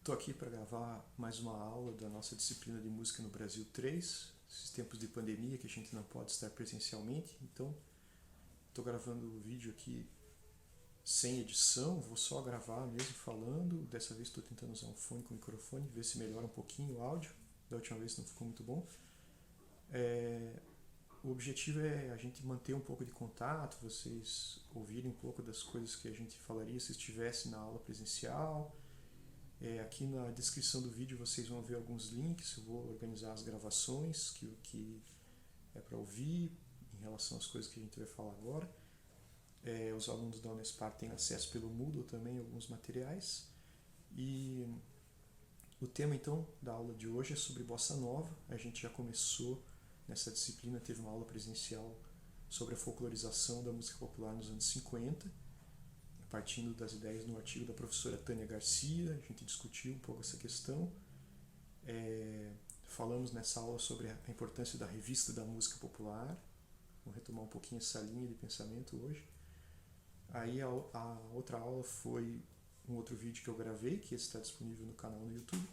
Estou aqui para gravar mais uma aula da nossa disciplina de Música no Brasil 3, esses tempos de pandemia que a gente não pode estar presencialmente, então estou gravando o vídeo aqui sem edição, vou só gravar mesmo falando. Dessa vez estou tentando usar um fone com microfone, ver se melhora um pouquinho o áudio, da última vez não ficou muito bom. O objetivo é a gente manter um pouco de contato, vocês ouvirem um pouco das coisas que a gente falaria se estivesse na aula presencial. Aqui na descrição do vídeo vocês vão ver alguns links, eu vou organizar as gravações que é para ouvir em relação às coisas que a gente vai falar agora. Os alunos da Unespar têm acesso pelo Moodle também a alguns materiais. E o tema então da aula de hoje é sobre Bossa Nova. A gente já começou nessa disciplina, teve uma aula presencial sobre a folclorização da música popular nos anos 50, partindo das ideias no artigo da professora Tânia Garcia. A gente discutiu um pouco essa questão. Falamos nessa aula sobre a importância da revista da música popular. Vou retomar um pouquinho essa linha de pensamento hoje. Aí a outra aula foi um outro vídeo que eu gravei, que esse está disponível no canal no YouTube,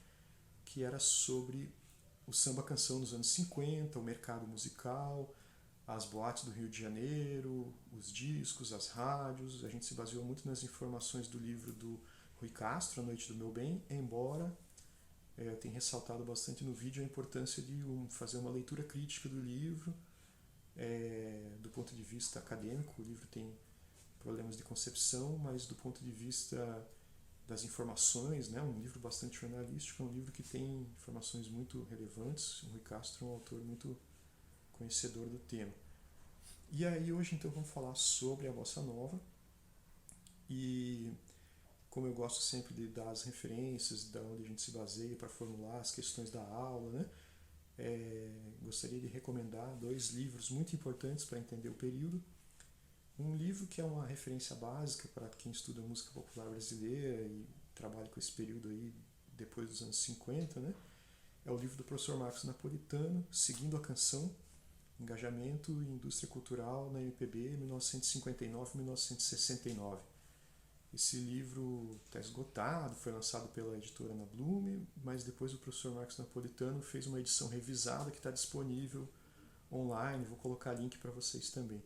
que era sobre o samba canção nos anos 50, o mercado musical, as boates do Rio de Janeiro, os discos, as rádios. A gente se baseou muito nas informações do livro do Rui Castro, A Noite do Meu Bem, embora eu tenha ressaltado bastante no vídeo a importância de fazer uma leitura crítica do livro, do ponto de vista acadêmico. O livro tem problemas de concepção, mas do ponto de vista das informações, né, um livro bastante jornalístico, é um livro que tem informações muito relevantes. O Rui Castro é um autor muito conhecedor do tema. E aí hoje então vamos falar sobre a Bossa Nova, e como eu gosto sempre de dar as referências da onde a gente se baseia para formular as questões da aula, né, gostaria de recomendar dois livros muito importantes para entender o período. Um livro que é uma referência básica para quem estuda música popular brasileira e trabalha com esse período aí depois dos anos 50, né? É o livro do professor Marcos Napolitano, Seguindo a Canção, Engajamento e Indústria Cultural na MPB 1959-1969. Esse livro está esgotado, foi lançado pela editora Ana Blume, mas depois o professor Marcos Napolitano fez uma edição revisada que está disponível online. Vou colocar link para vocês também.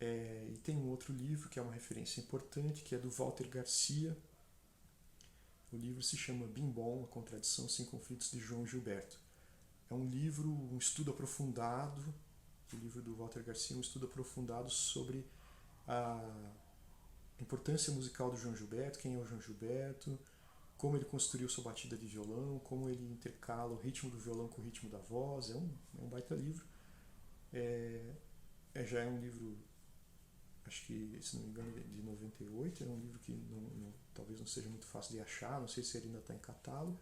E tem um outro livro que é uma referência importante, que é do Walter Garcia. O livro se chama Bim Bom, A Contradição Sem Conflitos, de João Gilberto. É um livro, um estudo aprofundado, o livro do Walter Garcia, um estudo aprofundado sobre a importância musical do João Gilberto, quem é o João Gilberto, como ele construiu sua batida de violão, como ele intercala o ritmo do violão com o ritmo da voz. É um baita livro. Já é um livro, acho que, se não me engano, de 98, é um livro que talvez não seja muito fácil de achar, não sei se ele ainda está em catálogo.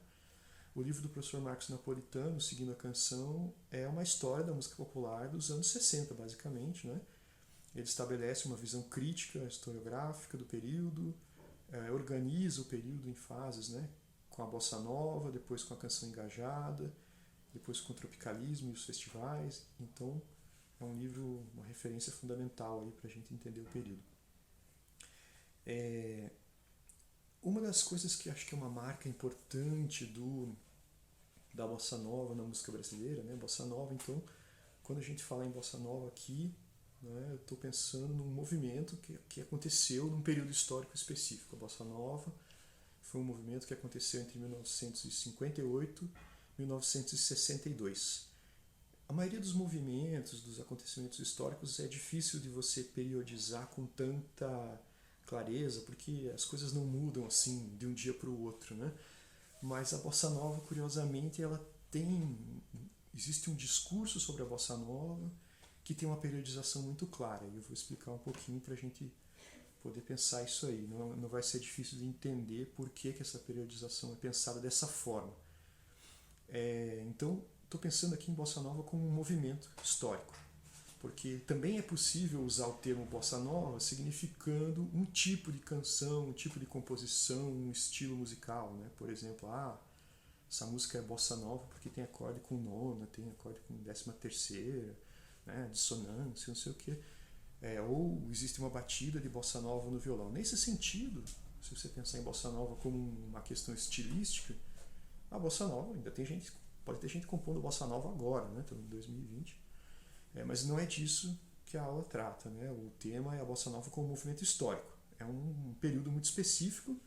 O livro do professor Marcos Napolitano, Seguindo a Canção, é uma história da música popular dos anos 60, basicamente, né? Ele estabelece uma visão crítica, historiográfica do período, organiza o período em fases, né? Com a Bossa Nova, depois com a canção engajada, depois com o tropicalismo e os festivais. Então, é um livro, uma referência fundamental para a gente entender o período. Uma das coisas que acho que é uma marca importante da Bossa Nova na música brasileira, né? Bossa Nova, então, quando a gente fala em Bossa Nova aqui, né, eu estou pensando num movimento que aconteceu num período histórico específico. A Bossa Nova foi um movimento que aconteceu entre 1958 e 1962. A maioria dos movimentos, dos acontecimentos históricos, é difícil de você periodizar com tanta clareza, porque as coisas não mudam assim de um dia para o outro, né? Mas a Bossa Nova, curiosamente, existe um discurso sobre a Bossa Nova que tem uma periodização muito clara, e eu vou explicar um pouquinho para a gente poder pensar isso aí. Não vai ser difícil de entender por que essa periodização é pensada dessa forma. Então, estou pensando aqui em Bossa Nova como um movimento histórico, porque também é possível usar o termo Bossa Nova significando um tipo de canção, um tipo de composição, um estilo musical, né? Por exemplo, essa música é Bossa Nova porque tem acorde com nona, tem acorde com 13ª, né? Dissonância, não sei o quê. Ou existe uma batida de Bossa Nova no violão. Nesse sentido, Se você pensar em bossa nova como uma questão estilística, a bossa nova ainda tem gente, pode ter gente compondo bossa nova agora, né? Estamos em 2020. Mas não é disso que a aula trata, né? O tema é a bossa nova como movimento histórico. É um período muito específico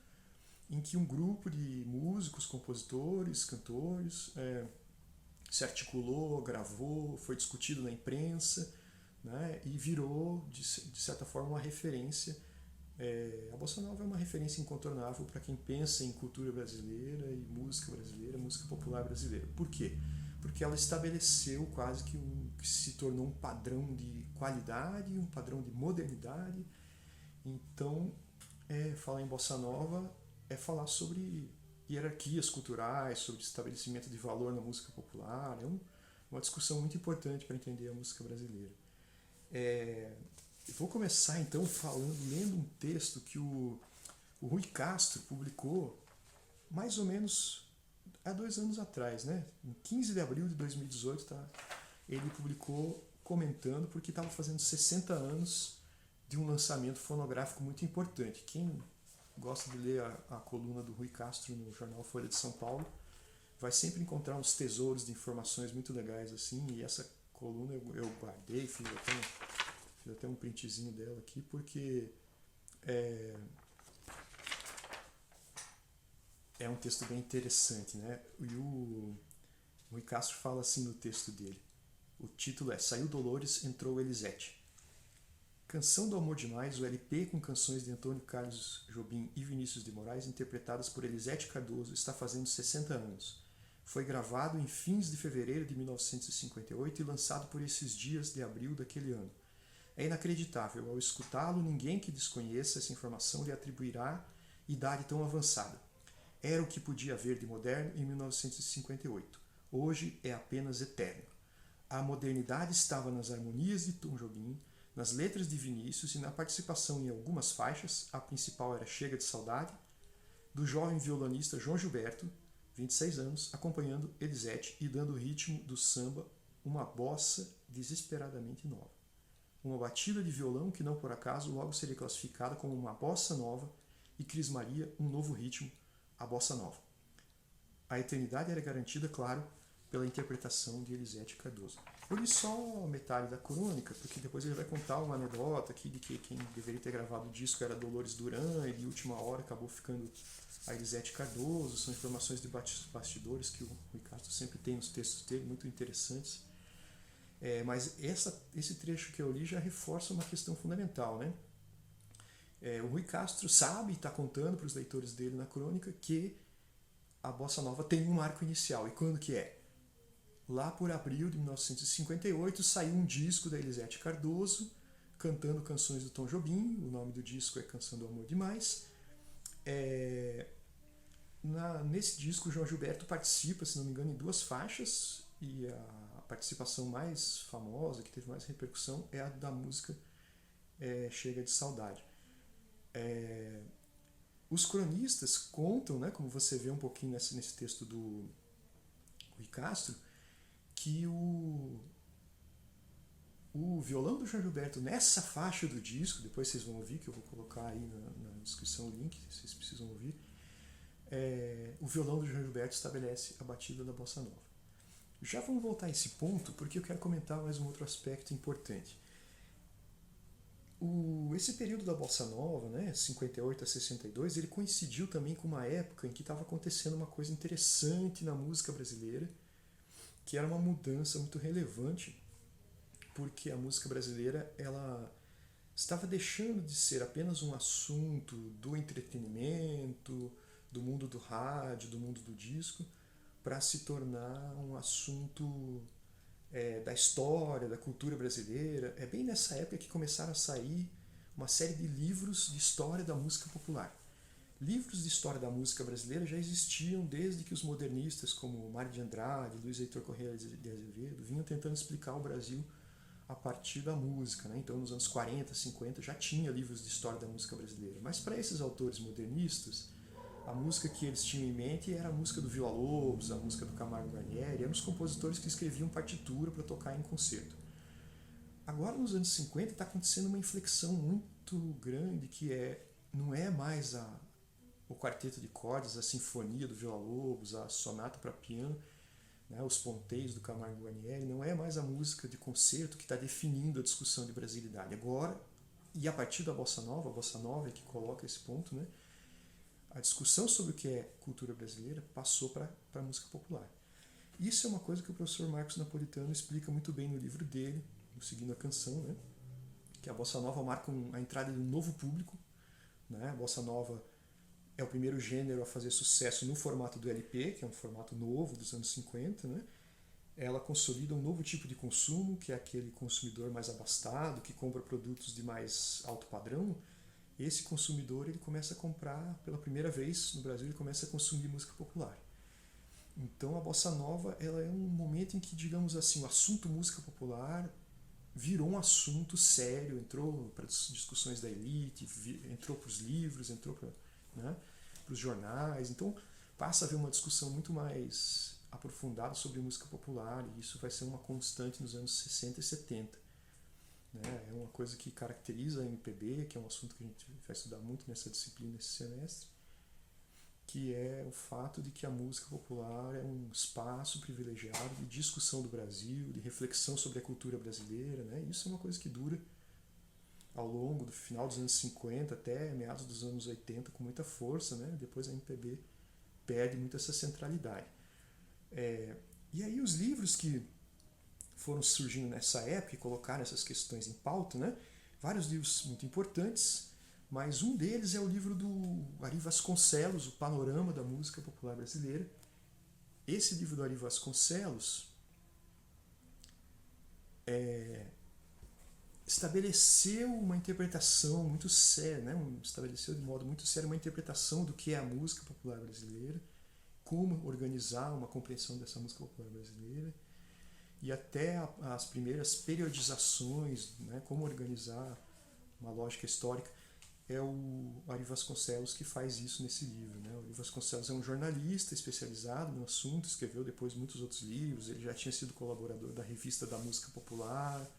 em que um grupo de músicos, compositores, cantores se articulou, gravou, foi discutido na imprensa, né? E virou, de certa forma, uma referência. A bossa nova é uma referência incontornável para quem pensa em cultura brasileira e música popular brasileira. Por quê? Porque ela estabeleceu quase que se tornou um padrão de qualidade, um padrão de modernidade. Então, falar em bossa nova é falar sobre hierarquias culturais, sobre estabelecimento de valor na música popular. É uma discussão muito importante para entender a música brasileira. Eu vou começar então lendo um texto que o Rui Castro publicou mais ou menos há 2 anos atrás, né? Em 15 de abril de 2018, ele publicou comentando porque estava fazendo 60 anos de um lançamento fonográfico muito importante. Quem gosta de ler a coluna do Rui Castro no jornal Folha de São Paulo vai sempre encontrar uns tesouros de informações muito legais assim, e essa coluna eu guardei, fiz até um printzinho dela aqui, porque é um texto bem interessante, né? E o Rui Castro fala assim no texto dele. O título é Saiu Dolores, Entrou Elisete. Canção do Amor Demais, o LP com canções de Antônio Carlos Jobim e Vinícius de Moraes, interpretadas por Elisete Cardoso, está fazendo 60 anos. Foi gravado em fins de fevereiro de 1958 e lançado por esses dias de abril daquele ano. É inacreditável, ao escutá-lo, ninguém que desconheça essa informação lhe atribuirá idade tão avançada. Era o que podia haver de moderno em 1958. Hoje é apenas eterno. A modernidade estava nas harmonias de Tom Jobim, nas letras de Vinícius e na participação em algumas faixas, a principal era Chega de Saudade, do jovem violonista João Gilberto, 26 anos, acompanhando Elisete e dando o ritmo do samba, uma bossa desesperadamente nova. Uma batida de violão que não por acaso logo seria classificada como uma bossa nova e crismaria um novo ritmo, a bossa nova. A eternidade era garantida, claro, pela interpretação de Elisete Cardoso. Eu li só metade da crônica, porque depois ele vai contar uma anedota aqui de que quem deveria ter gravado o disco era Dolores Duran, e de última hora acabou ficando a Elisete Cardoso. São informações de bastidores que o Rui Castro sempre tem nos textos dele, muito interessantes. Mas esse trecho que eu li já reforça uma questão fundamental, né? O Rui Castro sabe e está contando para os leitores dele na crônica que a bossa nova tem um marco inicial. E quando que é? Lá por abril de 1958 saiu um disco da Elisete Cardoso cantando canções do Tom Jobim. O nome do disco é Canção do Amor Demais. Nesse disco o João Gilberto participa, se não me engano, em 2 faixas, e a participação mais famosa, que teve mais repercussão, é a da música Chega de Saudade. Os cronistas contam, né, como você vê um pouquinho nesse texto do Rui Castro, que o violão do João Gilberto nessa faixa do disco, depois vocês vão ouvir, que eu vou colocar aí na descrição o link, vocês precisam ouvir, o violão do João Gilberto estabelece a batida da bossa nova. Já vamos voltar a esse ponto, porque eu quero comentar mais um outro aspecto importante. Esse período da bossa nova, né, 58 a 62, ele coincidiu também com uma época em que estava acontecendo uma coisa interessante na música brasileira, que era uma mudança muito relevante, porque a música brasileira ela estava deixando de ser apenas um assunto do entretenimento, do mundo do rádio, do mundo do disco, para se tornar um assunto da história, da cultura brasileira. É bem nessa época que começaram a sair uma série de livros de história da música popular. Livros de história da música brasileira já existiam desde que os modernistas como Mário de Andrade, Luiz Heitor Correia de Azevedo vinham tentando explicar o Brasil a partir da música, né? Então, nos anos 40, 50 já tinha livros de história da música brasileira. Mas para esses autores modernistas, a música que eles tinham em mente era a música do Villa-Lobos, a música do Camargo Guarnieri, eram os compositores que escreviam partitura para tocar em concerto. Agora, nos anos 50, está acontecendo uma inflexão muito grande, que não é mais o quarteto de cordas, a sinfonia do Villa-Lobos, a sonata para piano, né, os ponteiros do Camargo Guarnieri, não é mais a música de concerto que está definindo a discussão de brasilidade. Agora, e a partir da Bossa Nova é que coloca esse ponto, né, a discussão sobre o que é cultura brasileira passou para a música popular. Isso é uma coisa que o professor Marcos Napolitano explica muito bem no livro dele, no Seguindo a Canção, né, que a Bossa Nova marca a entrada de um novo público, né, a Bossa Nova é o primeiro gênero a fazer sucesso no formato do LP, que é um formato novo dos anos 50, né? Ela consolida um novo tipo de consumo, que é aquele consumidor mais abastado, que compra produtos de mais alto padrão. Esse consumidor ele começa a comprar, pela primeira vez no Brasil, ele começa a consumir música popular. Então a Bossa Nova ela é um momento em que, digamos assim, o assunto música popular virou um assunto sério, entrou para as discussões da elite, entrou para os livros, entrou para, né, os jornais. Então passa a haver uma discussão muito mais aprofundada sobre música popular, e isso vai ser uma constante nos anos 60 e 70. Né? É uma coisa que caracteriza a MPB, que é um assunto que a gente vai estudar muito nessa disciplina esse semestre, que é o fato de que a música popular é um espaço privilegiado de discussão do Brasil, de reflexão sobre a cultura brasileira. Né? Isso é uma coisa que dura ao longo do final dos anos 50 até meados dos anos 80 com muita força, né? Depois a MPB perde muito essa centralidade. E aí os livros que foram surgindo nessa época e colocaram essas questões em pauta, né? Vários livros muito importantes, mas um deles é o livro do Ari Vasconcelos, O Panorama da Música Popular Brasileira. Esse livro do Ari Vasconcelos estabeleceu uma interpretação muito séria, né? Estabeleceu de modo muito sério uma interpretação do que é a música popular brasileira, como organizar uma compreensão dessa música popular brasileira, e até as primeiras periodizações, né? Como organizar uma lógica histórica. É o Ari Vasconcelos que faz isso nesse livro. Né? O Ari Vasconcelos é um jornalista especializado no assunto, escreveu depois muitos outros livros, ele já tinha sido colaborador da Revista da Música Popular,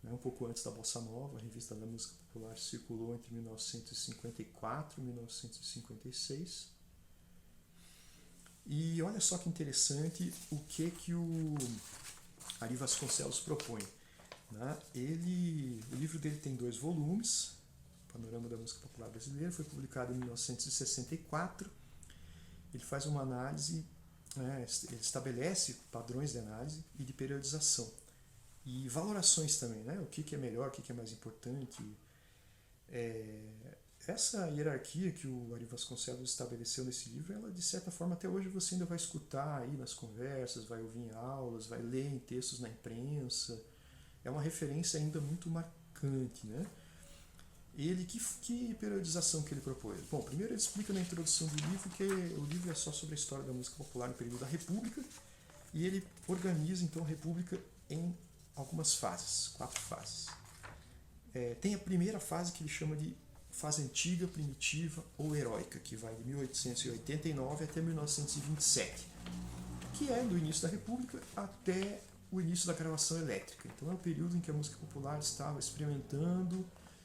um pouco antes da Bossa Nova. A Revista da Música Popular circulou entre 1954 e 1956. E olha só que interessante o que o Ari Vasconcelos propõe. Né? O livro dele tem 2 volumes, Panorama da Música Popular Brasileira, foi publicado em 1964. Ele faz uma análise, né, ele estabelece padrões de análise e de periodização. E valorações também, né? O que é melhor, o que é mais importante. Essa hierarquia que o Ari Vasconcelos estabeleceu nesse livro, ela de certa forma até hoje você ainda vai escutar aí nas conversas, vai ouvir em aulas, vai ler em textos na imprensa. É uma referência ainda muito marcante, né? Que periodização que ele propôs? Bom, primeiro ele explica na introdução do livro que o livro é só sobre a história da música popular no período da República, e ele organiza então a República em algumas fases, 4 fases. Tem a primeira fase que ele chama de fase antiga, primitiva ou heróica, que vai de 1889 até 1927, que é do início da República até o início da gravação elétrica. Então é o período em que a música popular estava experimentando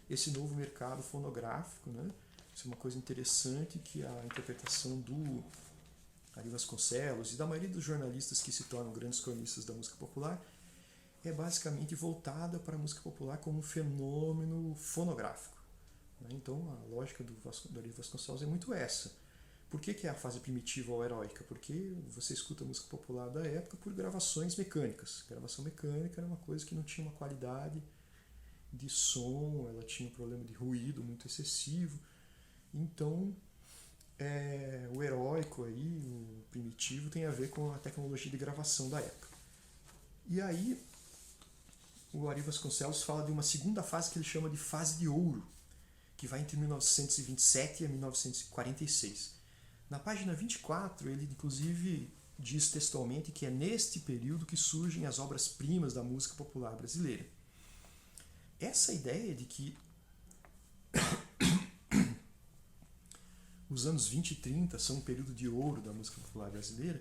esse novo mercado fonográfico, né? Isso é uma coisa interessante, que a interpretação do Ari Vasconcelos e da maioria dos jornalistas que se tornam grandes cronistas da música popular é basicamente voltada para a música popular como um fenômeno fonográfico. Né? Então a lógica do Ari Vasconcelos é muito essa. Por que é a fase primitiva ou heróica? Porque você escuta a música popular da época por gravações mecânicas. A gravação mecânica era uma coisa que não tinha uma qualidade de som, ela tinha um problema de ruído muito excessivo. Então o heróico aí, o primitivo, tem a ver com a tecnologia de gravação da época. E aí o Ari Vasconcelos fala de uma segunda fase que ele chama de fase de ouro, que vai entre 1927 e 1946. Na página 24, ele inclusive diz textualmente que é neste período que surgem as obras-primas da música popular brasileira. Essa ideia de que os anos 20 e 30 são um período de ouro da música popular brasileira,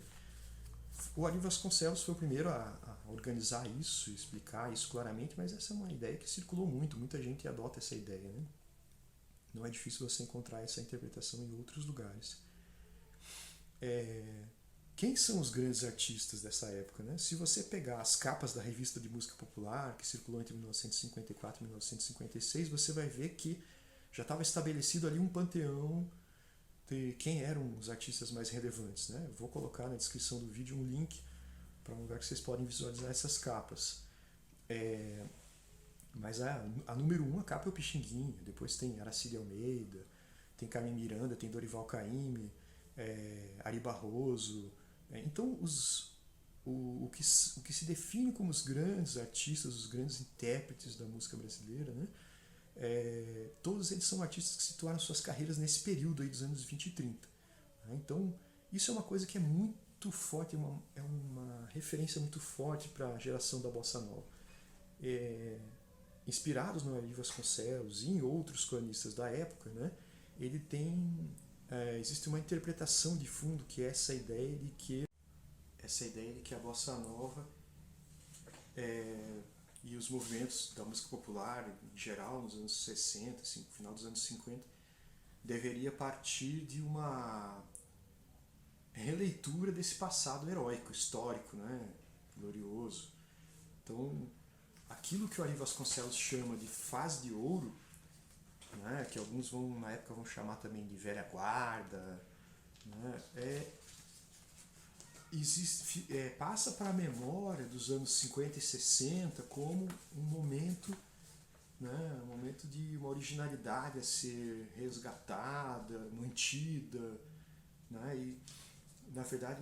o Ari Vasconcelos foi o primeiro a organizar isso, explicar isso claramente, mas essa é uma ideia que circulou muito, muita gente adota essa ideia. Né? Não é difícil você encontrar essa interpretação em outros lugares. Quem são os grandes artistas dessa época, né? Se você pegar as capas da revista de música popular, que circulou entre 1954 e 1956, você vai ver que já estava estabelecido ali um panteão de quem eram os artistas mais relevantes, né? Vou colocar na descrição do vídeo um link para um lugar que vocês podem visualizar essas capas. Mas a número 1, a capa é o Pixinguinha, depois tem Aracide Almeida, tem Carmen Miranda, tem Dorival Caymmi, Ari Barroso. Então, o que se define como os grandes artistas, os grandes intérpretes da música brasileira, né? Todos eles são artistas que situaram suas carreiras nesse período aí dos anos 20 e 30. Né? Então, isso é uma coisa que é muito forte, é uma referência muito forte para a geração da Bossa Nova. Inspirados no Ari Vasconcelos e em outros cronistas da época, né? Ele tem... existe uma interpretação de fundo que é essa ideia de que a Bossa Nova e os movimentos da música popular em geral nos anos 60, assim, no final dos anos 50, deveria partir de uma releitura desse passado heróico, histórico, né? Glorioso. Então, aquilo que o Ari Vasconcelos chama de fase de ouro, né, que alguns na época vão chamar também de velha guarda, né, passa para a memória dos anos 50 e 60 como um momento, né, um momento de uma originalidade a ser resgatada, mantida, né, e na verdade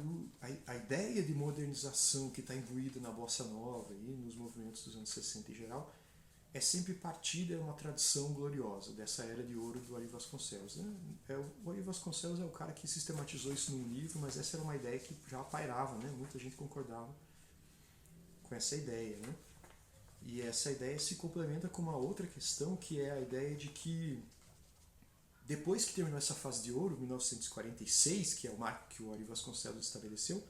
a ideia de modernização que está imbuída na Bossa Nova e nos movimentos dos anos 60 em geral é sempre partida de uma tradição gloriosa, dessa era de ouro do Ari Vasconcelos. Né? O Ari Vasconcelos é o cara que sistematizou isso num livro, mas essa era uma ideia que já pairava, né? Muita gente concordava com essa ideia. Né? E essa ideia se complementa com uma outra questão, que é a ideia de que, depois que terminou essa fase de ouro, 1946, que é o marco que o Ari Vasconcelos estabeleceu,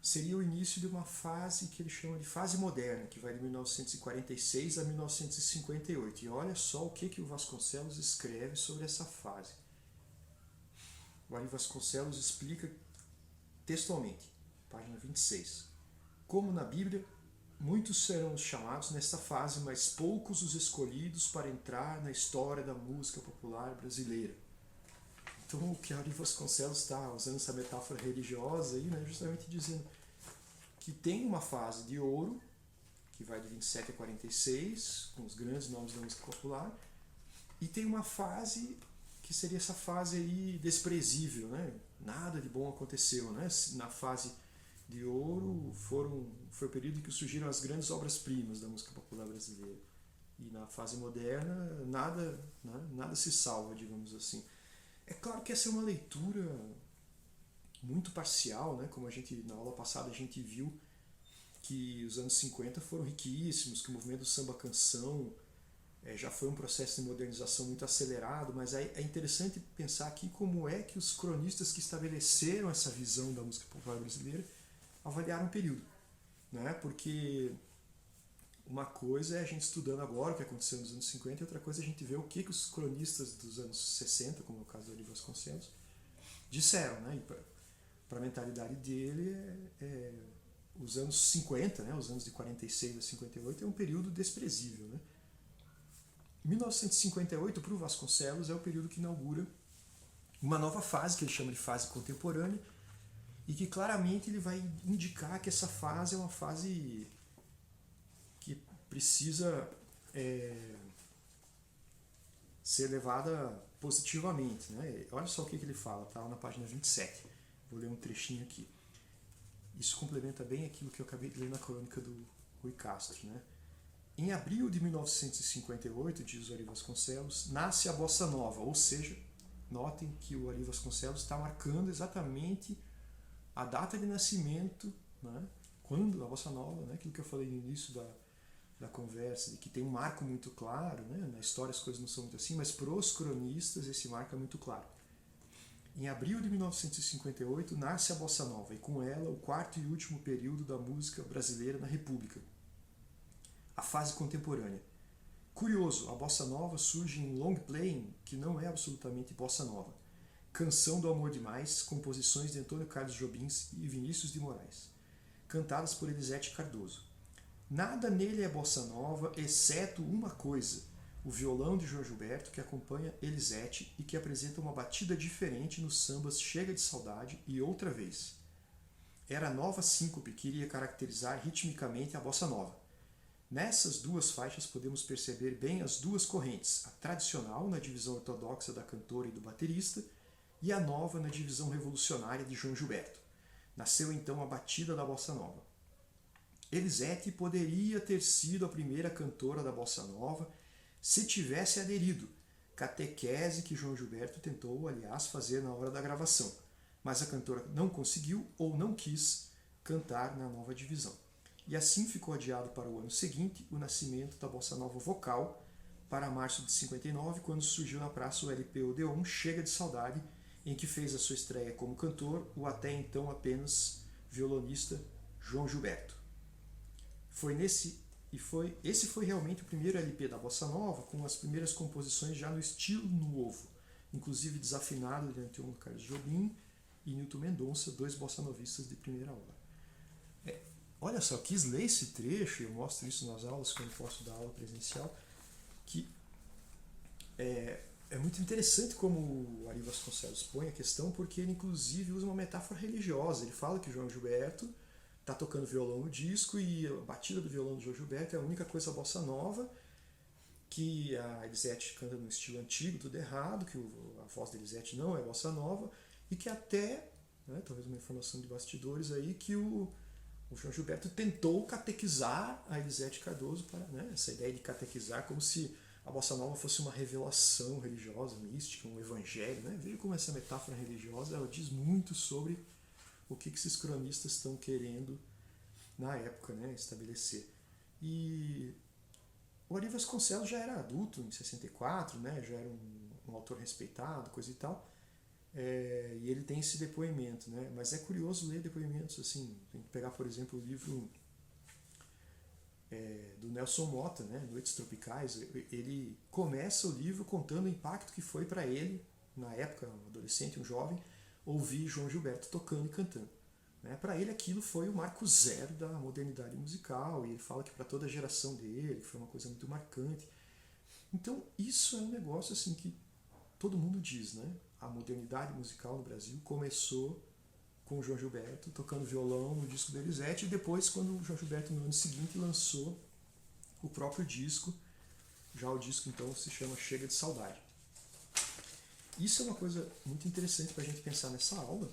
seria o início de uma fase que ele chama de fase moderna, que vai de 1946 a 1958. E olha só o que o Vasconcelos escreve sobre essa fase. O Ari Vasconcelos explica textualmente, página 26. Como na Bíblia, muitos serão os chamados nesta fase, mas poucos os escolhidos para entrar na história da música popular brasileira. Então, o que Ari Vasconcelos está usando essa metáfora religiosa aí, né, justamente dizendo que tem uma fase de ouro, que vai de 27 a 46, com os grandes nomes da música popular, e tem uma fase que seria essa fase aí desprezível, né? Nada de bom aconteceu, né? Na fase de ouro foi o período em que surgiram as grandes obras-primas da música popular brasileira. E na fase moderna, nada se salva, digamos assim. É claro que essa é uma leitura muito parcial, né? Como na aula passada a gente viu que os anos 50 foram riquíssimos, que o movimento do samba-canção já foi um processo de modernização muito acelerado, mas é interessante pensar aqui como é que os cronistas que estabeleceram essa visão da música popular brasileira avaliaram o período. Né? Porque uma coisa é a gente estudando agora o que aconteceu nos anos 50 e outra coisa é a gente ver o que os cronistas dos anos 60, como é o caso do Ari Vasconcelos, disseram. Né? Para a mentalidade dele, os anos 50, né? Os anos de 46 a 58, é um período desprezível. Né? 1958, para o Vasconcelos, é o período que inaugura uma nova fase, que ele chama de fase contemporânea, e que claramente ele vai indicar que essa fase é uma fase que precisa ser levada positivamente. Né? Olha só o que ele fala, tá? Na página 27. Vou ler um trechinho aqui. Isso complementa bem aquilo que eu acabei de ler na crônica do Rui Castro. Né? Em abril de 1958, diz o Ari Vasconcelos, nasce a Bossa Nova, ou seja, notem que o Ari Vasconcelos está marcando exatamente a data de nascimento, né? Quando a Bossa Nova, né? Aquilo que eu falei no início da conversa, de que tem um marco muito claro, né? Na história as coisas não são muito assim, mas para os cronistas esse marco é muito claro. Em abril de 1958 nasce a Bossa Nova e com ela o quarto e último período da música brasileira na República, a fase contemporânea. Curioso, a bossa nova surge em long playing, que não é absolutamente bossa nova. Canção do Amor Demais, composições de Antônio Carlos Jobim e Vinícius de Moraes, cantadas por Elisete Cardoso. Nada nele é bossa nova, exceto uma coisa, o violão de João Gilberto, que acompanha Elisete e que apresenta uma batida diferente nos sambas Chega de Saudade e Outra Vez. Era a nova síncope que iria caracterizar ritmicamente a bossa nova. Nessas duas faixas podemos perceber bem as duas correntes, a tradicional na divisão ortodoxa da cantora e do baterista e a nova na divisão revolucionária de João Gilberto. Nasceu então a batida da bossa nova. Elisete poderia ter sido a primeira cantora da bossa nova se tivesse aderido, catequese que João Gilberto tentou, aliás, fazer na hora da gravação, mas a cantora não conseguiu ou não quis cantar na nova divisão. E assim ficou adiado para o ano seguinte o nascimento da bossa nova vocal, para março de 59, quando surgiu na praça o LP Odeon Chega de Saudade, em que fez a sua estreia como cantor o até então apenas violonista João Gilberto. Esse foi realmente o primeiro LP da bossa nova, com as primeiras composições já no estilo novo, inclusive desafinado de Antônio Carlos Jobim e Nilton Mendonça, dois bossa-novistas de primeira hora. Olha só, quis ler esse trecho, eu mostro isso nas aulas quando posso dar aula presencial, que é muito interessante como o Ari Vasconcelos põe a questão, porque ele inclusive usa uma metáfora religiosa. Ele fala que o João Gilberto está tocando violão no disco e a batida do violão do João Gilberto é a única coisa bossa nova, que a Elisete canta no estilo antigo, tudo errado, que a voz da Elisete não é bossa nova, e que até, talvez uma informação de bastidores aí, que o João Gilberto tentou catequizar a Elisete Cardoso para essa ideia de catequizar como se a bossa nova fosse uma revelação religiosa, mística, um evangelho. Veja como essa metáfora religiosa ela diz muito sobre o que esses cronistas estão querendo na época estabelecer. E o Ari Vasconcelos já era adulto em 64, já era um autor respeitado, coisa e tal. E ele tem esse depoimento, mas é curioso ler depoimentos assim. Tem que pegar, por exemplo, o livro do Nelson Motta, Noites Tropicais. Ele começa o livro contando o impacto que foi para ele, na época, um adolescente, um jovem, ouvir João Gilberto tocando e cantando. Para ele aquilo foi o marco zero da modernidade musical, e ele fala que para toda a geração dele foi uma coisa muito marcante. Então isso é um negócio assim que todo mundo diz, a modernidade musical no Brasil começou com o João Gilberto tocando violão no disco da Elisete, e depois quando o João Gilberto no ano seguinte lançou o próprio disco, já o disco então se chama Chega de Saudade. Isso é uma coisa muito interessante para a gente pensar nessa aula,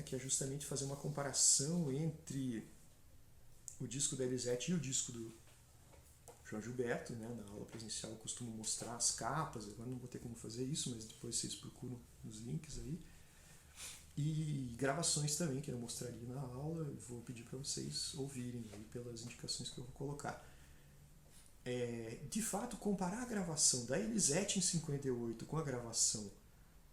que é justamente fazer uma comparação entre o disco da Elisete e o disco do João Gilberto. Na aula presencial eu costumo mostrar as capas, agora não vou ter como fazer isso, mas depois vocês procuram nos links aí. E gravações também, que eu mostraria na aula, eu vou pedir para vocês ouvirem aí pelas indicações que eu vou colocar. De fato, comparar a gravação da Elisete em 58 com a gravação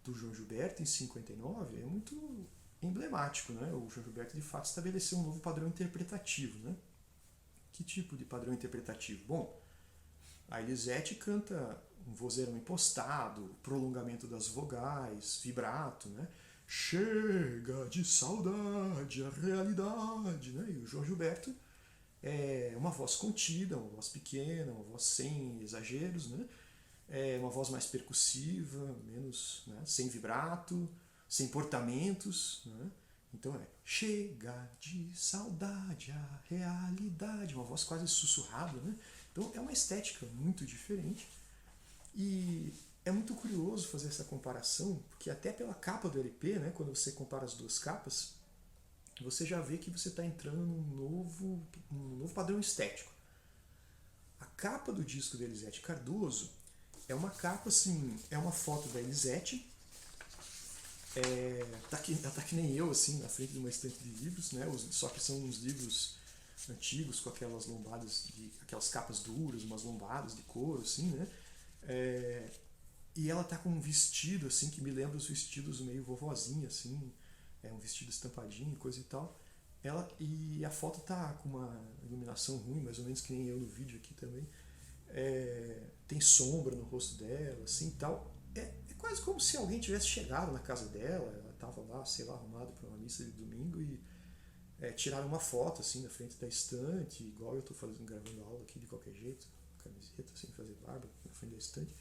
do João Gilberto em 59 é muito emblemático. O João Gilberto de fato estabeleceu um novo padrão interpretativo. Que tipo de padrão interpretativo? Bom, a Elisete canta um vozeirão impostado, prolongamento das vogais, vibrato, Chega de saudade, a realidade, E o João Gilberto é uma voz contida, uma voz pequena, uma voz sem exageros, É uma voz mais percussiva, menos, sem vibrato, sem portamentos, Então chega de saudade, a realidade, uma voz quase sussurrada, Então é uma estética muito diferente e é muito curioso fazer essa comparação, porque até pela capa do LP, quando você compara as duas capas, você já vê que você está entrando num novo padrão estético. A capa do disco da Elisete Cardoso é uma capa assim, é uma foto da Elisete, tá que nem eu, assim, na frente de uma estante de livros, só que são uns livros antigos com aquelas lombadas, aquelas capas duras, umas lombadas de couro, assim, e ela tá com um vestido, assim, que me lembra os vestidos meio vovozinha, assim, um vestido estampadinho, coisa e tal. E a foto tá com uma iluminação ruim, mais ou menos que nem eu no vídeo aqui também. tem sombra no rosto dela, assim e tal. É quase como se alguém tivesse chegado na casa dela, ela estava lá, sei lá, arrumada para uma missa de domingo e tiraram uma foto assim na frente da estante, igual eu estou fazendo, gravando aula aqui de qualquer jeito, camiseta, sem fazer barba, na frente da estante.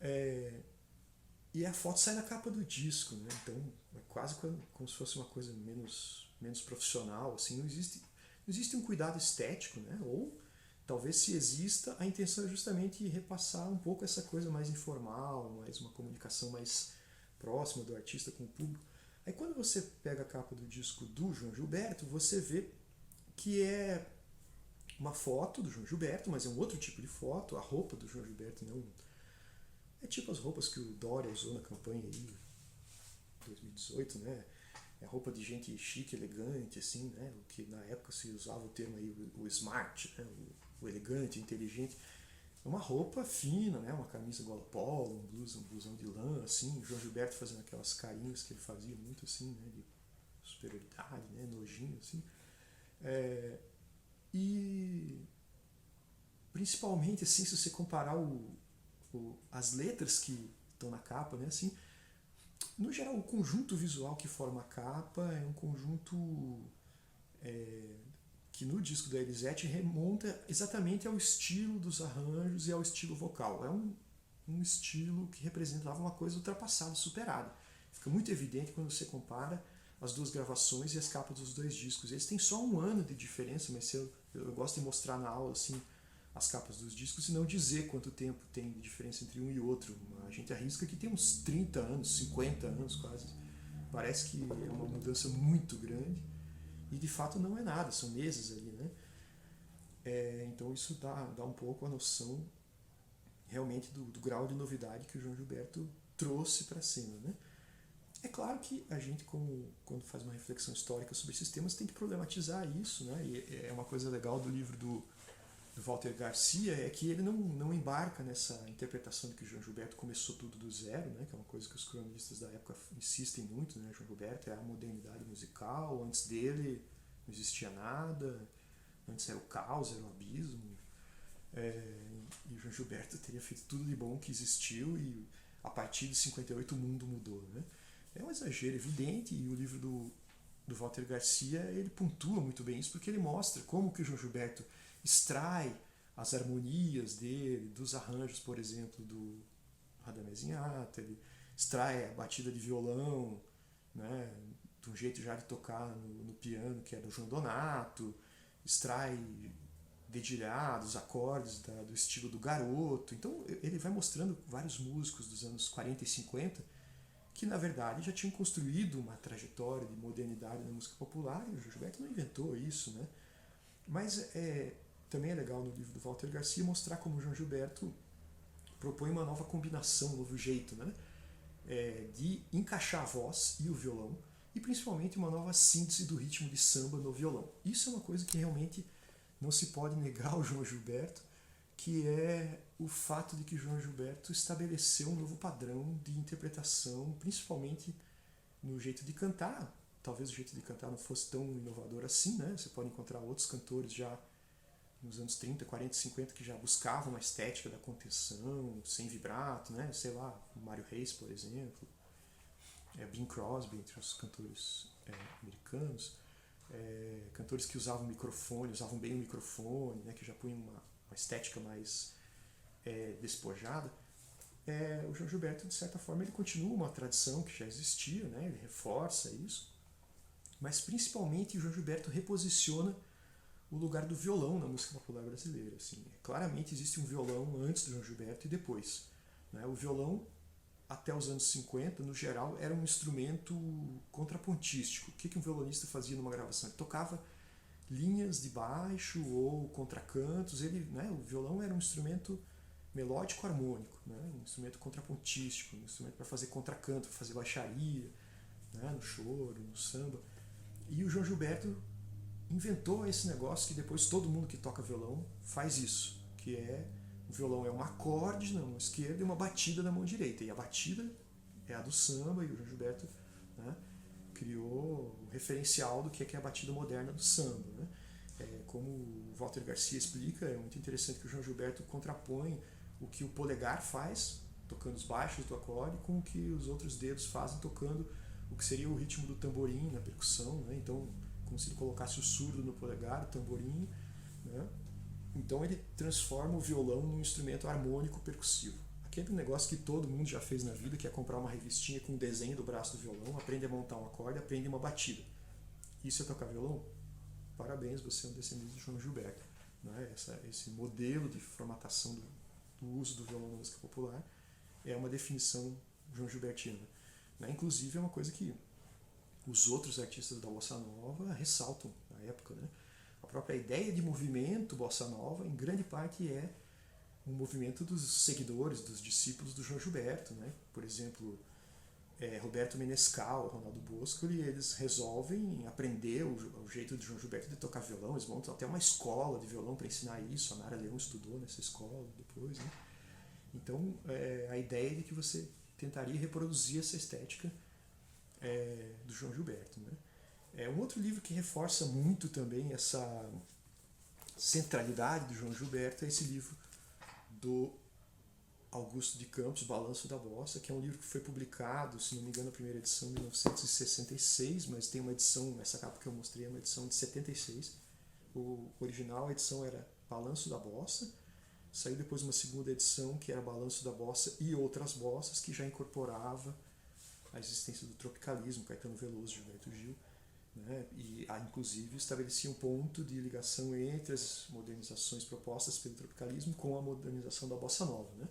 É, e a foto sai na capa do disco, né? Então é quase como se fosse uma coisa menos profissional, assim, não existe um cuidado estético, né? Ou talvez se exista, a intenção é justamente repassar um pouco essa coisa mais informal, mais uma comunicação mais próxima do artista com o público. Aí quando você pega a capa do disco do João Gilberto, você vê que é uma foto do João Gilberto, mas é um outro tipo de foto, a roupa do João Gilberto não é tipo as roupas que o Dória usou na campanha aí, 2018, né? É roupa de gente chique, elegante, assim, né? O que na época se usava o termo aí, o smart, né? O elegante, inteligente. É uma roupa fina, né? Uma camisa gola polo, um blusão de lã, assim. O João Gilberto fazendo aquelas carinhas que ele fazia muito, assim, né? De superioridade, né? Nojinho, assim. E principalmente, assim, se você comparar as letras que estão na capa, né? Assim, no geral, o conjunto visual que forma a capa é um conjunto que no disco da Elisete remonta exatamente ao estilo dos arranjos e ao estilo vocal. É um estilo que representava uma coisa ultrapassada, superada. Fica muito evidente quando você compara as duas gravações e as capas dos dois discos. Eles têm só um ano de diferença, mas eu gosto de mostrar na aula assim as capas dos discos e não dizer quanto tempo tem de diferença entre um e outro. A gente arrisca que tem uns 30 anos, 50 anos quase. Parece que é uma mudança muito grande e de fato não é nada, são meses ali, né? Então isso dá um pouco a noção realmente do grau de novidade que o João Gilberto trouxe para a cena, né? É claro que a gente, quando faz uma reflexão histórica sobre esses temas, tem que problematizar isso, né? E é uma coisa legal do livro do Walter Garcia é que ele não embarca nessa interpretação de que o João Gilberto começou tudo do zero, né? Que é uma coisa que os cronistas da época insistem muito, né? João Gilberto é a modernidade musical, antes dele não existia nada, antes era o caos, era o abismo, e o João Gilberto teria feito tudo de bom que existiu e a partir de 58 o mundo mudou, né? É um exagero evidente e o livro do Walter Garcia ele pontua muito bem isso porque ele mostra como que o João Gilberto extrai as harmonias dele, dos arranjos, por exemplo, do Radamés Inhata, ele extrai a batida de violão, né, de um jeito já de tocar no piano que é do João Donato, extrai dedilhados, acordes do estilo do Garoto. Então ele vai mostrando vários músicos dos anos 40 e 50 que na verdade já tinham construído uma trajetória de modernidade na música popular e o Gilberto não inventou isso, né? Mas também é legal no livro do Walter Garcia mostrar como o João Gilberto propõe uma nova combinação, um novo jeito, né? De encaixar a voz e o violão e principalmente uma nova síntese do ritmo de samba no violão. Isso é uma coisa que realmente não se pode negar ao João Gilberto, que é o fato de que João Gilberto estabeleceu um novo padrão de interpretação, principalmente no jeito de cantar. Talvez o jeito de cantar não fosse tão inovador assim, né? Você pode encontrar outros cantores já nos anos 30, 40, 50 que já buscavam uma estética da contenção, sem vibrato, né? Sei lá, Mário Reis, por exemplo, Bing Crosby, entre os cantores americanos, cantores que usavam microfone, usavam bem o microfone, né? Que já punham uma estética mais despojada. O João Gilberto, de certa forma, ele continua uma tradição que já existia, né? Ele reforça isso, mas principalmente o João Gilberto reposiciona o lugar do violão na música popular brasileira. Assim. Claramente existe um violão antes do João Gilberto e depois. Né? O violão, até os anos 50, no geral, era um instrumento contrapontístico. O que um violonista fazia numa gravação? Ele tocava linhas de baixo ou contracantos. O violão era um instrumento melódico harmônico, né? Um instrumento contrapontístico, um instrumento para fazer contracanto, para fazer baixaria, né? No choro, no samba. E o João Gilberto inventou esse negócio que depois todo mundo que toca violão faz isso, que o violão é um acorde na mão esquerda e uma batida na mão direita, e a batida é a do samba, e o João Gilberto, né, criou o referencial do que é a batida moderna do samba, né, como o Walter Garcia explica, é muito interessante que o João Gilberto contrapõe o que o polegar faz, tocando os baixos do acorde, com o que os outros dedos fazem, tocando o que seria o ritmo do tamborim na percussão, né? Então, como se ele colocasse o surdo no polegar, o tamborim, né? Então ele transforma o violão num instrumento harmônico percussivo. Aquele negócio que todo mundo já fez na vida, que é comprar uma revistinha com o desenho do braço do violão, aprende a montar um acorde, aprende uma batida. Isso é tocar violão? Parabéns, você é um descendente de João Gilberto. Né? Esse modelo de formatação do uso do violão na música popular é uma definição João Gilbertina. Né? Inclusive é uma coisa que os outros artistas da Bossa Nova ressaltam na época. Né? A própria ideia de movimento Bossa Nova, em grande parte, é um movimento dos seguidores, dos discípulos do João Gilberto. Né? Por exemplo, Roberto Menescal, Ronaldo Bosco, eles resolvem aprender o jeito de João Gilberto de tocar violão. Eles montam até uma escola de violão para ensinar isso. A Nara Leão estudou nessa escola depois. Né? Então, a ideia é de que você tentaria reproduzir essa estética do João Gilberto. Né? Um outro livro que reforça muito também essa centralidade do João Gilberto é esse livro do Augusto de Campos, Balanço da Bossa, que é um livro que foi publicado, se não me engano, a primeira edição em 1966, mas tem uma edição, essa capa que eu mostrei é uma edição de 76. O original, a edição era Balanço da Bossa. Saiu depois uma segunda edição, que era Balanço da Bossa e Outras Bossas, que já incorporava a existência do tropicalismo, Caetano Veloso, Gilberto Gil, né? E inclusive estabelecia um ponto de ligação entre as modernizações propostas pelo tropicalismo com a modernização da Bossa Nova. Né?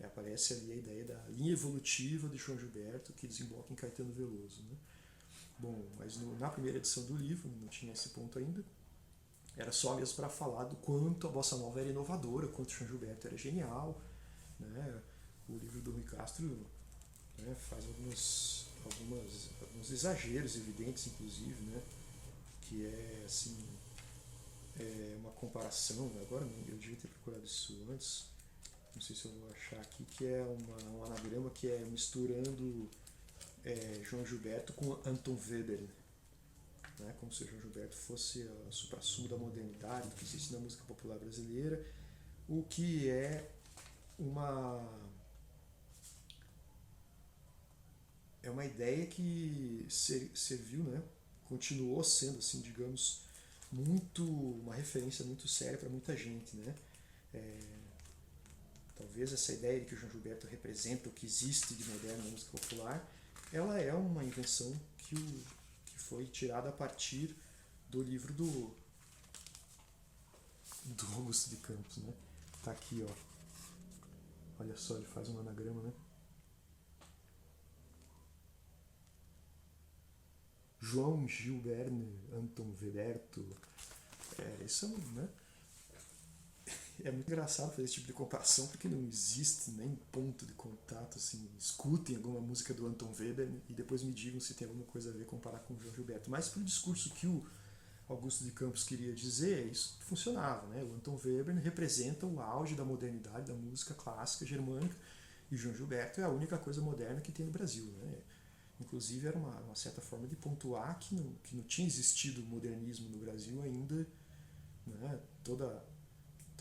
Aparece ali a ideia da linha evolutiva de João Gilberto, que desemboca em Caetano Veloso. Né? Bom, mas na primeira edição do livro, não tinha esse ponto ainda, era só mesmo para falar do quanto a Bossa Nova era inovadora, quanto o João Gilberto era genial. Né? O livro do Rui Castro, né, faz alguns exageros evidentes, inclusive, né? Que é assim, uma comparação. Agora eu devia ter procurado isso antes, não sei se eu vou achar aqui, que é um anagrama que é misturando João Gilberto com Anton Weber, né? Como se o João Gilberto fosse o suprassumo da modernidade que existe na música popular brasileira, o que é uma ideia que serviu, né? Continuou sendo, assim, digamos, uma referência muito séria para muita gente, né? Talvez essa ideia de que o João Gilberto representa o que existe de moderno na música popular, ela é uma invenção que foi tirada a partir do livro do Augusto de Campos, né? Tá aqui, ó. Olha só, ele faz um anagrama, né? João Gilberto Anton Weberto. Isso, né? É muito engraçado fazer esse tipo de comparação, porque não existe nem ponto de contato. Assim, escutem alguma música do Anton Weber e depois me digam se tem alguma coisa a ver comparar com o João Gilberto. Mas para o discurso que o Augusto de Campos queria dizer, isso funcionava. Né? O Anton Weber representa o auge da modernidade da música clássica germânica, e o João Gilberto é a única coisa moderna que tem no Brasil. Né? Inclusive era uma certa forma de pontuar que não tinha existido modernismo no Brasil ainda, né? Todo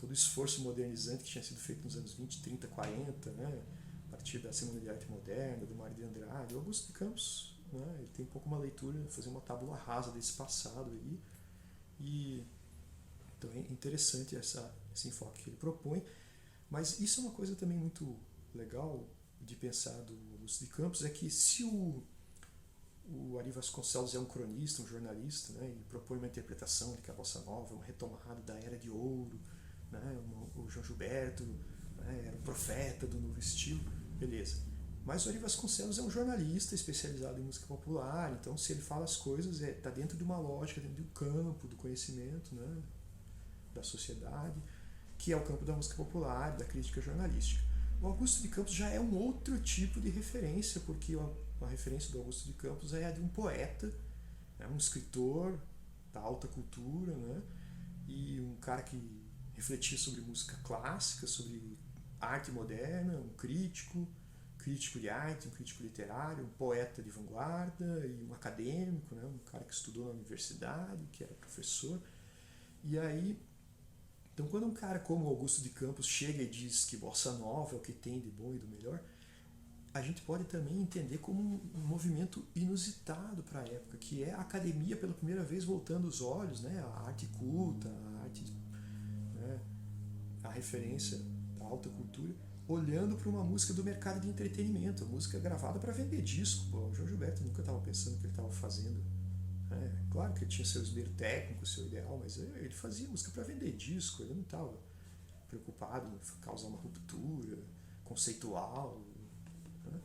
o esforço modernizante que tinha sido feito nos anos 20, 30, 40, né? A partir da Semana de Arte Moderna, do Mário de Andrade. O Augusto de Campos, né? Ele tem um pouco uma leitura, fazer uma tábula rasa desse passado aí. E então é interessante esse enfoque que ele propõe. Mas isso é uma coisa também muito legal de pensar do Augusto de Campos, é que se o Ari Vasconcelos é um cronista, um jornalista, né, e propõe uma interpretação de que a Bossa Nova é uma retomada da Era de Ouro, né, o João Gilberto, né, era o profeta do novo estilo, beleza. Mas o Ari Vasconcelos é um jornalista especializado em música popular, então se ele fala as coisas, está dentro de uma lógica, dentro do campo do conhecimento, né, da sociedade, que é o campo da música popular, da crítica jornalística. O Augusto de Campos já é um outro tipo de referência, porque a referência do Augusto de Campos é a de um poeta, um escritor da alta cultura, né, e um cara que refletia sobre música clássica, sobre arte moderna, um crítico de arte, um crítico literário, um poeta de vanguarda e um acadêmico, né, um cara que estudou na universidade, que era professor. E aí, então quando um cara como Augusto de Campos chega e diz que bossa nova é o que tem de bom e do melhor, a gente pode também entender como um movimento inusitado para a época, que é a academia pela primeira vez voltando os olhos, né, a arte culta, a arte, né, a referência da alta cultura, olhando para uma música do mercado de entretenimento, a música gravada para vender disco. Pô, o João Gilberto nunca estava pensando que ele estava fazendo. Claro que ele tinha seu esmero técnico, seu ideal, mas ele fazia música para vender disco, ele não estava preocupado em causar uma ruptura conceitual. Né?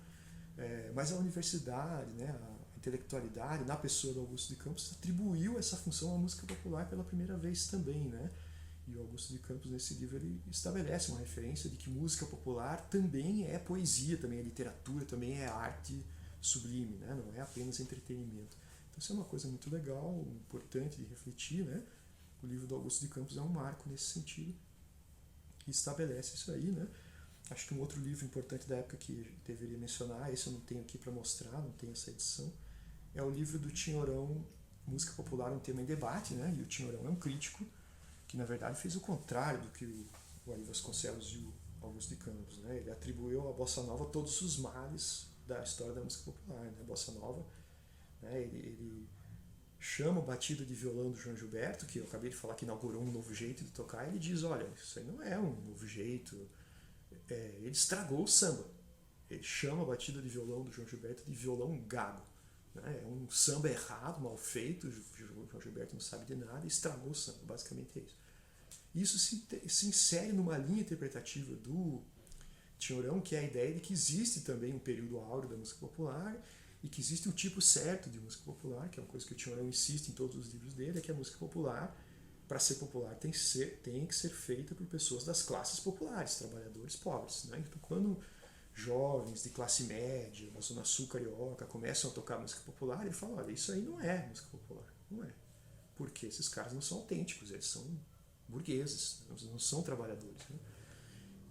Mas a universidade, né, a intelectualidade, na pessoa do Augusto de Campos, atribuiu essa função à música popular pela primeira vez também, né? E o Augusto de Campos, nesse livro, ele estabelece uma referência de que música popular também é poesia, também é literatura, também é arte sublime, né? Não é apenas entretenimento. Então isso é uma coisa muito legal, importante de refletir, né? O livro do Augusto de Campos é um marco nesse sentido e estabelece isso aí, né? Acho que um outro livro importante da época que deveria mencionar, esse eu não tenho aqui para mostrar, não tenho essa edição, é o livro do Tinhorão, Música Popular, um tema em debate, né? E o Tinhorão é um crítico que na verdade fez o contrário do que o Ari Vasconcelos e o Augusto de Campos, né? Ele atribuiu à bossa nova todos os males da história da música popular, né? A bossa nova, né? Ele chama o batido de violão do João Gilberto, que eu acabei de falar que inaugurou um novo jeito de tocar, e ele diz, olha, isso aí não é um novo jeito, ele estragou o samba. Ele chama a batida de violão do João Gilberto de violão gago. Né? É um samba errado, mal feito, o João Gilberto não sabe de nada e estragou o samba, basicamente é isso. Isso se insere numa linha interpretativa do Tinhorão, que é a ideia de que existe também um período áureo da música popular e que existe um tipo certo de música popular, que é uma coisa que o Tinhorão insiste em todos os livros dele, é que a música popular, para ser popular, tem que ser feita por pessoas das classes populares, trabalhadores pobres. Né? Então, quando jovens de classe média, na Zona Sul carioca, começam a tocar música popular, ele fala, olha, isso aí não é música popular, não é. Porque esses caras não são autênticos, eles são burgueses, não são trabalhadores. Né?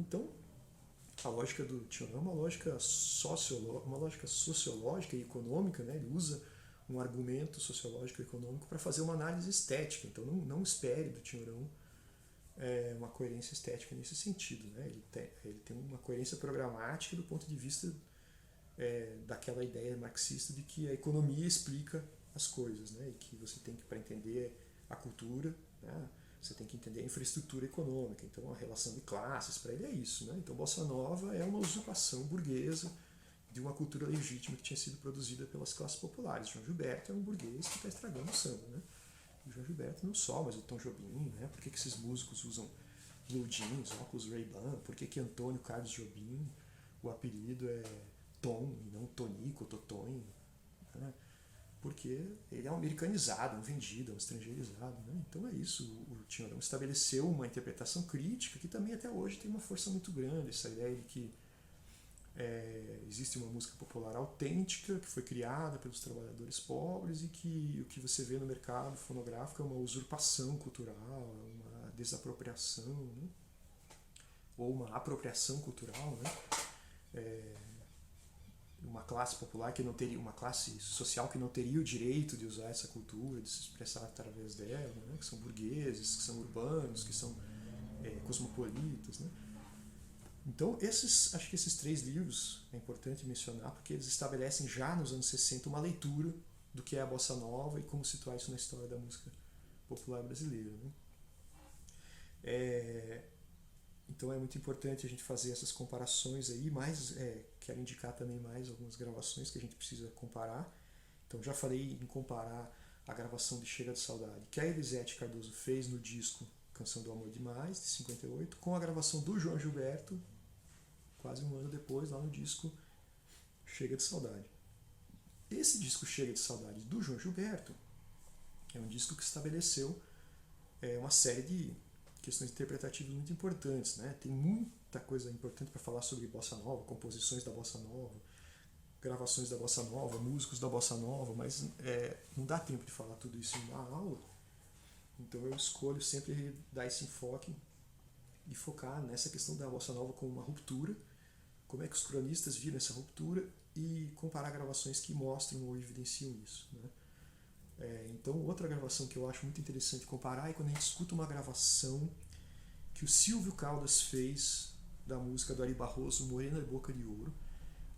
Então, a lógica do Tinhorão é uma lógica sociológica e econômica, né? Ele usa um argumento sociológico e econômico para fazer uma análise estética. Então não espere do Tinhorão uma coerência estética nesse sentido. Né? Ele tem uma coerência programática do ponto de vista daquela ideia marxista de que a economia explica as coisas, né? E que você tem que, para entender a cultura, né? Você tem que entender a infraestrutura econômica, então a relação de classes, para ele é isso. Né? Então Bossa Nova é uma usurpação burguesa de uma cultura legítima que tinha sido produzida pelas classes populares. João Gilberto é um burguês que está estragando o samba. Né? O João Gilberto não só, mas o Tom Jobim, né? Por que esses músicos usam blue jeans, óculos Ray-Ban? Por que Antônio Carlos Jobim, o apelido é Tom e não Tonico ou Totonho? Né? Porque ele é um americanizado, um vendido, um estrangeirizado. Né? Então é isso, o Tinhorão estabeleceu uma interpretação crítica que também até hoje tem uma força muito grande, essa ideia de que existe uma música popular autêntica que foi criada pelos trabalhadores pobres e que o que você vê no mercado fonográfico é uma usurpação cultural, uma desapropriação, né? Ou uma apropriação cultural, né? Uma classe popular que não teria, uma classe social que não teria o direito de usar essa cultura, de se expressar através dela, né? Que são burgueses, que são urbanos, que são cosmopolitas, né? Então, acho que esses 3 livros é importante mencionar porque eles estabelecem já nos anos 60 uma leitura do que é a bossa nova e como situar isso na história da música popular brasileira. Né? Então é muito importante a gente fazer essas comparações aí, mas quero indicar também mais algumas gravações que a gente precisa comparar. Então já falei em comparar a gravação de Chega de Saudade que a Elisete Cardoso fez no disco Canção do Amor Demais, de 58, com a gravação do João Gilberto, quase um ano depois, lá no disco Chega de Saudade. Esse disco Chega de Saudade do João Gilberto é um disco que estabeleceu uma série de questões interpretativas muito importantes. Né? Tem muita coisa importante para falar sobre Bossa Nova, composições da Bossa Nova, gravações da Bossa Nova, músicos da Bossa Nova, mas não dá tempo de falar tudo isso em uma aula. Então eu escolho sempre dar esse enfoque e focar nessa questão da Bossa Nova como uma ruptura, como é que os cronistas viram essa ruptura e comparar gravações que mostram ou evidenciam isso. Né? Então, outra gravação que eu acho muito interessante comparar é quando a gente escuta uma gravação que o Silvio Caldas fez da música do Ari Barroso, Morena de Boca de Ouro.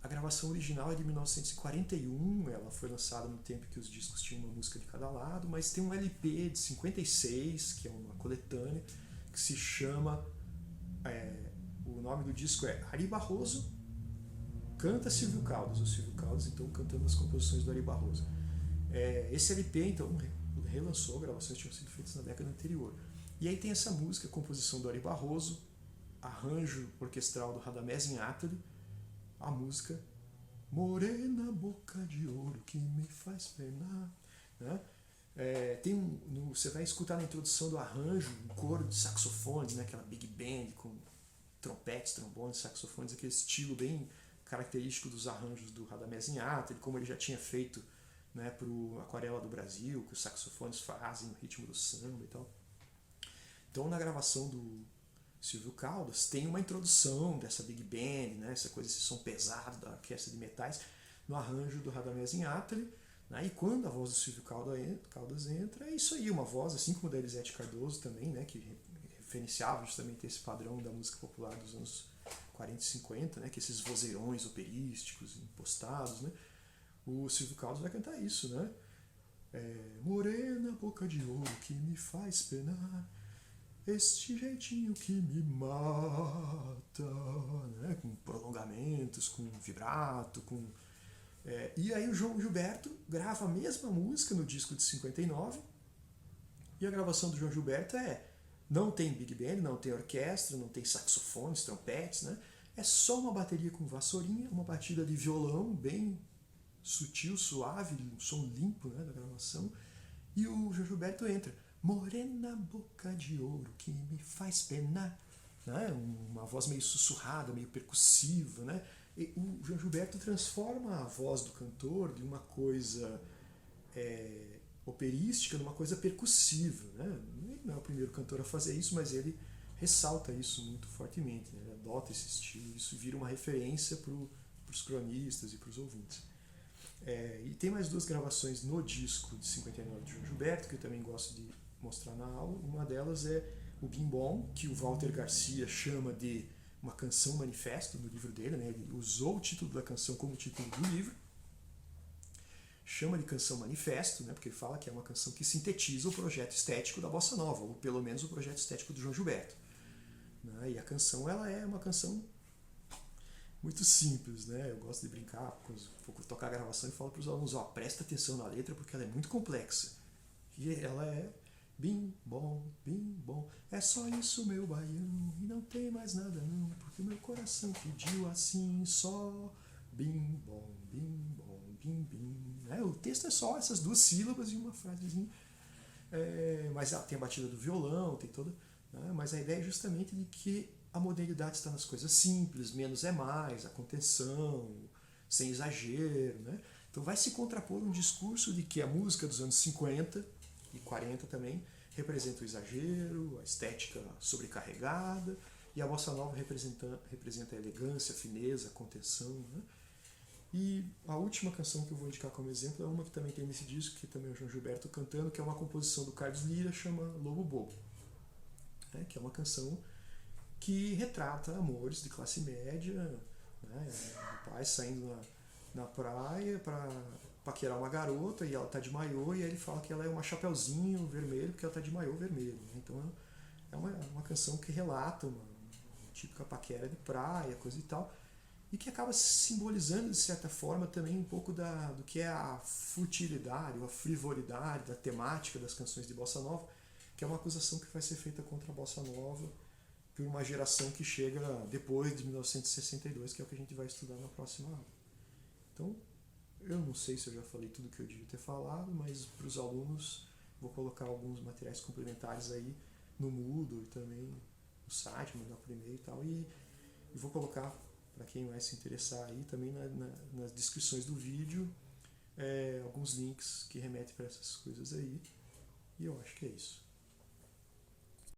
A gravação original é de 1941, ela foi lançada no tempo que os discos tinham uma música de cada lado, mas tem um LP de 56, que é uma coletânea, que se chama... o nome do disco é Ari Barroso canta Silvio Caldas, o Silvio Caldas então cantando as composições do Ari Barroso. Esse LP então relançou, gravações tinham sido feitas na década anterior. E aí tem essa música, composição do Ari Barroso, arranjo orquestral do Radamés Inátali, a música Morena Boca de Ouro que me faz penar, né? Você vai escutar na introdução do arranjo um coro de saxofones, né? Aquela big band com trompetes, trombones, saxofones, aquele estilo bem característico dos arranjos do Radamés Inátali, como ele já tinha feito, né, para o Aquarela do Brasil, que os saxofones fazem no ritmo do samba e tal. Então, na gravação do Silvio Caldas, tem uma introdução dessa big band, né, essa coisa, esse som pesado da orquestra de metais, no arranjo do Radamés Inátali, né, e quando a voz do Silvio Caldas entra, é isso aí, uma voz, assim como da Elisete Cardoso também, né, que referenciava justamente esse padrão da música popular dos anos 40 e 50, né, que esses vozeirões operísticos, impostados, né, o Silvio Caldas vai cantar isso, né? Morena boca de ouro que me faz penar, este jeitinho que me mata, né? Com prolongamentos, com vibrato, e aí o João Gilberto grava a mesma música no disco de 59, e a gravação do João Gilberto não tem big band, não tem orquestra, não tem saxofones, trompetes, né? É só uma bateria com vassourinha, uma batida de violão bem sutil, suave, um som limpo, né, da gravação, e o João Gilberto entra, morena boca de ouro que me faz penar, né, uma voz meio sussurrada, meio percussiva, né, e o João Gilberto transforma a voz do cantor de uma coisa operística numa coisa percussiva, né, ele não é o primeiro cantor a fazer isso, mas ele ressalta isso muito fortemente, né, ele adota esse estilo, isso vira uma referência para os cronistas e para os ouvintes. E tem mais duas gravações no disco de 59 de João Gilberto, que eu também gosto de mostrar na aula. Uma delas é o Bim Bom, que o Walter Garcia chama de uma canção manifesto no livro dele, né? Ele usou o título da canção como título do livro, chama de canção manifesto, né? Porque ele fala que é uma canção que sintetiza o projeto estético da Bossa Nova, ou pelo menos o projeto estético do João Gilberto, né? E a canção ela é uma canção muito simples, né? Eu gosto de brincar, vou tocar a gravação e falo para os alunos, presta atenção na letra porque ela é muito complexa. E ela é bim, bom, é só isso meu baião, e não tem mais nada não, porque o meu coração pediu assim, só bim, bom, bim, né? O texto é só essas duas sílabas e uma frasezinha, mas tem a batida do violão, tem toda, né? Mas a ideia é justamente de que a modernidade está nas coisas simples, menos é mais, a contenção, sem exagero, né? Então vai se contrapor um discurso de que a música dos anos 50 e 40 também representa o exagero, a estética sobrecarregada, e a bossa nova representa a elegância, a fineza, a contenção, né? E a última canção que eu vou indicar como exemplo é uma que também tem nesse disco, que também é o João Gilberto cantando, que é uma composição do Carlos Lira, chama Lobo Bobo, né? Que é uma canção que retrata amores de classe média, né? O pai saindo na praia para paquerar uma garota e ela tá de maiô, e aí ele fala que ela é uma chapeuzinho vermelho porque ela tá de maiô vermelho, né? Então é uma canção que relata uma típica paquera de praia, coisa e tal, e que acaba simbolizando de certa forma também um pouco do que é a futilidade ou a frivolidade da temática das canções de bossa nova, que é uma acusação que vai ser feita contra a bossa nova por uma geração que chega depois de 1962, que é o que a gente vai estudar na próxima aula. Então, eu não sei se eu já falei tudo que eu devia ter falado, mas para os alunos vou colocar alguns materiais complementares aí no Moodle e também no site, mandar por e-mail e tal, e vou colocar, para quem vai se interessar aí, também nas descrições do vídeo, alguns links que remetem para essas coisas aí, e eu acho que é isso.